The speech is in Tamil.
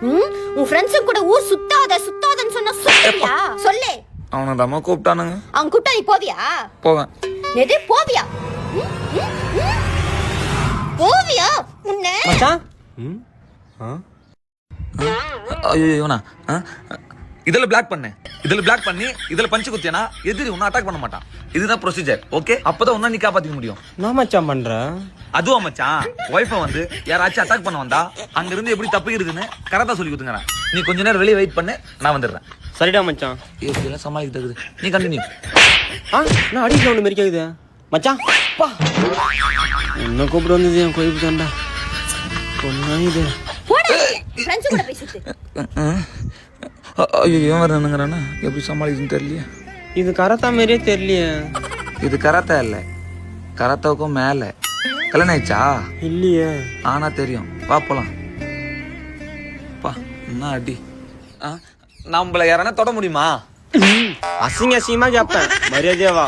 உன் ஃப்ரெண்ட்ஸ் கூட ஊர் சுத்தாதன்னு சொன்னா சொல்லியா? சொல்லு. அவனை தம்மா கூப்பிட்டானுங்க. அவன் கூப்பிட்டா நீ போவியா? போவேன். எது போவியா? போவியா உன்ன? மச்சான் ஐயோ இவனா இதுல பிளாக் பண்ணேன், இதுல பிளாக் பண்ணி இதுல பஞ்சு குத்தியானா எதிரி உன்ன அட்டாக் பண்ண மாட்டான். இதுதான் ப்ரொசீஜர். ஓகே, அப்பதான் உன்ன நீ காப்பாத்திக்க முடியும். நான் மச்சான் பண்ற அதுவா மச்சான், ஒய்ஃபை வந்து யாராச்சும் அட்டாக் பண்ண வந்தா அங்க இருந்து எப்படி தப்பு இருக்குன்னு கரெக்டா சொல்லி கொடுத்துங்க. நீ கொஞ்ச நேரம் வெளியே வெயிட் பண்ணு, நான் வந்துடுறேன். சரிடா மச்சான். எப்படியெல்லாம் சமாளிக்கிறது, நீ கண்டினியூ. நான் அடி சவுண்ட் மாதிரி கேக்குது மச்சான். பா என்ன கூப்பிட்டு வந்தது என் கோயிலுக்கு தான்டா. பொண்ணா இது போடா ஃப்ரெண்ட்ஸ் கூட பேசிட்டு. ஐயோ ஏன் வரணுங்கிறானா, எப்படி சமாளிக்குதுன்னு தெரியலையே. இது கராத்தா மாதிரியே தெரியலையே. இது கராத்தா இல்ல, கராத்தாவுக்கும் மேல. கல்யாணம் ஆயிடுச்சா? இல்லையே. ஆனா தெரியும், வா போலாம். பா என்ன அடி. நம்மள யாரானா தொட முடியுமா? அசிங்கமா கேப்பேன், மரியாதையா வா.